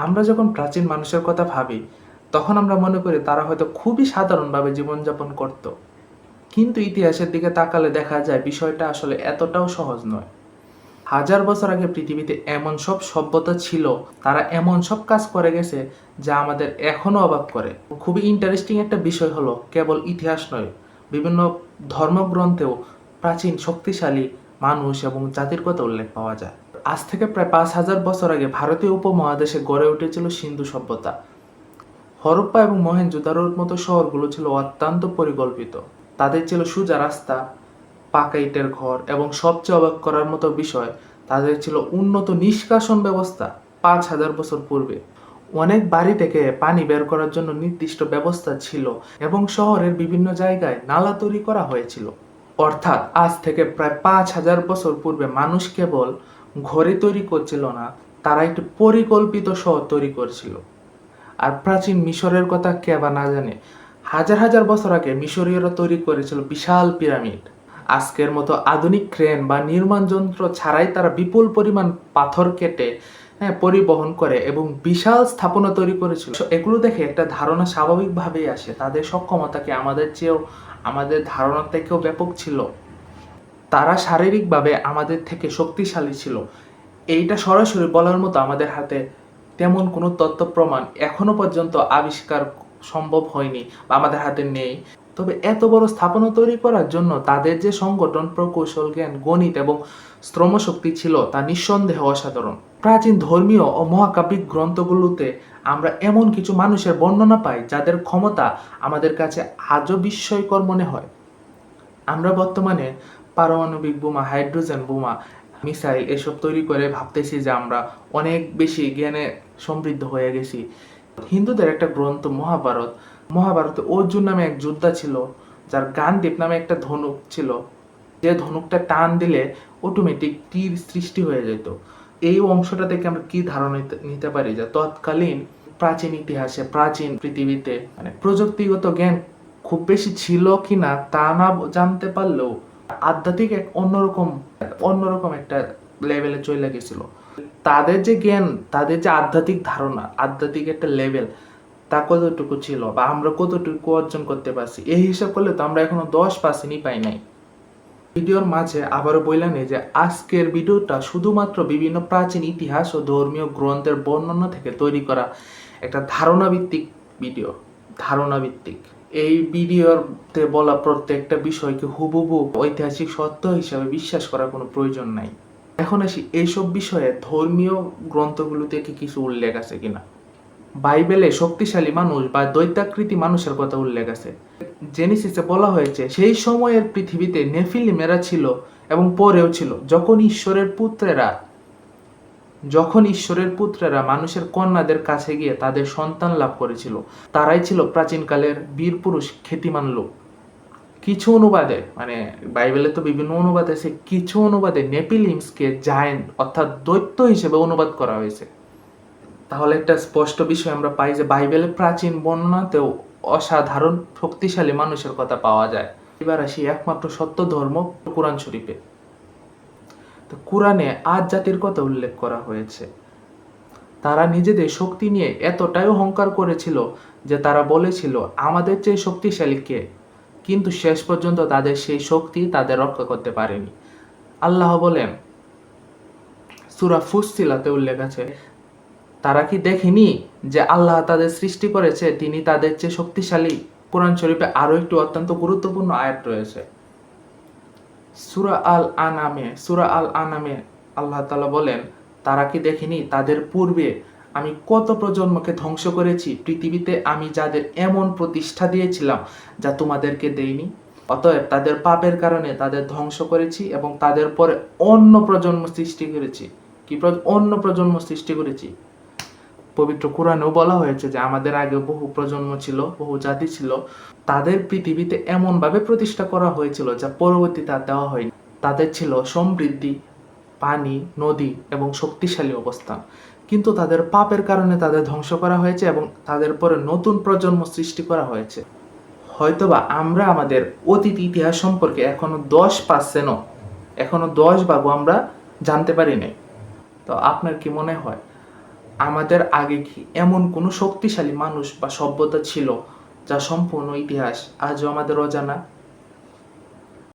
আমরা যখন প্রাচীন মানুষের কথা ভাবি, তখন আমরা মনে করি তারা হয়তো খুবই সাধারণভাবে জীবনযাপন করত। কিন্তু ইতিহাসের দিকে তাকালে দেখা যায় বিষয়টা আসলে এতটাও সহজ নয়। হাজার বছর আগে পৃথিবীতে এমন সব সভ্যতা ছিল, তারা এমন সব কাজ করে গেছে যা আমাদের এখনো অবাক করে। খুবই ইন্টারেস্টিং একটা বিষয় হলো, কেবল ইতিহাস নয়, বিভিন্ন ধর্মগ্রন্থেও প্রাচীন শক্তিশালী মানুষ এবং জাতির কথা উল্লেখ পাওয়া যায়। আজ থেকে প্রায় 5,000 বছর আগে ভারতীয় উপমহাদেশে গড়ে উঠেছিল সিন্ধু সভ্যতা। হরপ্পা এবং মহেঞ্জোদারোর মতো শহরগুলো ছিল অত্যন্ত পরিকল্পিত। তাদের ছিল সোজা রাস্তা, পাকা ইটের ঘর এবং সবচেয়ে অবাক করার মতো বিষয়, তাদের ছিল উন্নত নিষ্কাশন ব্যবস্থা। 5,000 বছর পূর্বে অনেক বাড়ি থেকে পানি বের করার জন্য নির্দিষ্ট ব্যবস্থা ছিল এবং শহরের বিভিন্ন জায়গায় নালা তৈরি করা হয়েছিল। অর্থাৎ আজ থেকে প্রায় 5,000 বছর পূর্বে মানুষ কেবল ঘরে তৈরি করছিল না, তারা একটি পরিকল্পিত শহর তৈরি করছিল। আর প্রাচীন মিশরের কথা কে বা না জানে, হাজার হাজার বছর আগে মিশরীয়রা তৈরি করেছিল বিশাল পিরামিড। আজকের মতো আধুনিক ক্রেন বা নির্মাণ যন্ত্র ছাড়াই তারা বিপুল পরিমাণ পাথর কেটে পরিবহন করে এবং বিশাল স্থাপনা তৈরি করেছিল। এগুলো দেখে একটা ধারণা স্বাভাবিকভাবেই আসে, তাদের সক্ষমতা কি আমাদের চেয়েও, আমাদের ধারণার থেকেও ব্যাপক ছিল। তারা শারীরিকভাবে আমাদের থেকে শক্তিশালী ছিল, এইটা সরাসরি বলার মতো আমাদের হাতে তেমন কোনো তথ্য প্রমাণ এখনো পর্যন্ত আবিষ্কার সম্ভব হয়নি বা আমাদের হাতে নেই। তবে এত বড় স্থাপনা তৈরি করার জন্য তাদের যে সংগঠন, প্রকৌশল, জ্ঞান, গণিত এবং শ্রমশক্তি ছিল তা নিঃসন্দেহে অসাধারণ। প্রাচীন ধর্মীয় ও মহাকাব্যিক গ্রন্থগুলোতে আমরা এমন কিছু মানুষের বর্ণনা পাই যাদের ক্ষমতা আমাদের কাছে আজও বিস্ময়কর মনে হয়। আমরা বর্তমানে পারমাণবিক বোমা, হাইড্রোজেন বোমা, মিসাইল এসব তৈরি করে ভাবতেছি যে আমরা অনেক বেশি জ্ঞানে সমৃদ্ধ হয়ে গেছি। হিন্দুদের একটা গ্রন্থ মহাভারত, মহাভারতে অর্জুন নামে এক যোদ্ধা ছিল, যার গান্ডীব নামে একটা ধনুক ছিল, যে ধনুকটা টান দিলে অটোমেটিক তীর সৃষ্টি হয়ে যেত। এই অংশটা থেকে আমরা কি ধারণা নিতে পারি যে তৎকালীন প্রাচীন ইতিহাসে, প্রাচীন পৃথিবীতে প্রযুক্তিগত জ্ঞান খুব বেশি ছিল কিনা তা না জানতে পারলেও আধ্যাত্মিক এক অন্যরকম একটা লেভেলে চলে গেছিল। তাদের যে জ্ঞান, তাদের যে আধ্যাত্মিক ধারণা, আধ্যাত্মিক একটা লেভেল, তা কতটুকু ছিল বা আমরা কতটুকু অর্জন করতে পারছি, এই হিসাব করলে তো আমরা এখনো 10% পাই নাই। ভিডিওর মাঝে আবারও বললাম যে আজকের ভিডিওটা শুধুমাত্র বিভিন্ন প্রাচীন ইতিহাস ও ধর্মীয় গ্রন্থের বর্ণনা থেকে তৈরি করা একটা ধারণা ভিত্তিক ভিডিও। ধারণা ভিত্তিক এই ভিডিওতে বলা প্রত্যেকটা বিষয়কে হুবহু ঐতিহাসিক সত্য হিসাবে বিশ্বাস করার কোনো প্রয়োজন নাই। এখন আসি এইসব বিষয়ে ধর্মীয় গ্রন্থগুলোতে কি কিছু উল্লেখ আছে কিনা। বাইবেলে শক্তিশালী মানুষ বা দৈত্যাকৃতি মানুষের কথা উল্লেখ আছে। জেনেসিসে বলা হয়েছে সেই সময়ের পৃথিবীতে নেফিলিমেরা ছিল এবং পরেও ছিল, যখন ঈশ্বরের পুত্রেরা মানুষের কন্যাদের কাছে গিয়ে তাদের সন্তান লাভ করেছিল, তারাই ছিল প্রাচীনকালের বীর পুরুষ, খ্যাতিমান লোক। কিছু অনুবাদে, বাইবেলে তো বিভিন্ন অনুবাদ আছে, কিছু অনুবাদে নেপিলিমসকে জায়েন্ট অর্থাৎ দৈত্য হিসেবে অনুবাদ করা হয়েছে। তাহলে একটা স্পষ্ট বিষয় আমরা পাই যে বাইবেলের প্রাচীন বর্ণনাতেও অসাধারণ শক্তিশালী মানুষের কথা পাওয়া যায়। এবার আসি একমাত্র সত্য ধর্ম কোরআন শরীফে। তো কোরআনে আজ জাতির কথা উল্লেখ করা হয়েছে। তারা নিজেদের শক্তি নিয়ে এতটাই অহংকার করেছিল যে তারা বলেছিল আমাদের চেয়ে শক্তিশালী কে, কিন্তু শেষ পর্যন্ত তাদের সেই শক্তি তাদের রক্ষা করতে পারেনি। আল্লাহ বলেন, সূরা ফুসসিলাতে উল্লেখ আছে, তারা কি দেখেনি যে আল্লাহ তাদের সৃষ্টি করেছে, তিনি তাদের চেয়ে শক্তিশালী। কোরআন শরীফে আরো একটি অত্যন্ত গুরুত্বপূর্ণ আয়াত রয়েছে, সূরা আল আনামে আল্লাহ তাআলা বলেন, তারা কি দেখেনি তাদের পূর্বে আমি কত প্রজন্মকে ধ্বংস করেছি, পৃথিবীতে আমি যাদের এমন প্রতিষ্ঠা দিয়েছিলাম যা তোমাদেরকে দেইনি। অতএব তাদের পাপের কারণে তাদের ধ্বংস করেছি এবং তাদের পরে অন্য প্রজন্ম সৃষ্টি করেছি। অন্য প্রজন্ম সৃষ্টি করেছি। পবিত্র কোরআনেও বলা হয়েছে যে আমাদের আগে বহু প্রজন্ম ছিল, বহু জাতি ছিল, তাদের পৃথিবীতে এমনভাবে প্রতিষ্ঠা করা হয়েছিল যা পরবর্তীতে আর দেওয়া হয়নি। তাদের ছিল সমৃদ্ধি, পানি, নদী এবং শক্তিশালী অবস্থান, কিন্তু তাদের পাপের কারণে তাদের ধ্বংস করা হয়েছে এবং তাদের পরে নতুন প্রজন্ম সৃষ্টি করা হয়েছে। হয়তোবা আমরা আমাদের অতীত ইতিহাস সম্পর্কে এখনো 10%, এখনো 10 ভাগও আমরা জানতে পারি নাই। তো আপনার কি মনে হয় আমাদের আগে কি এমন কোনো শক্তিশালী মানুষ বা সভ্যতা ছিল যা সম্পূর্ণ ইতিহাস আজও আমাদের অজানা?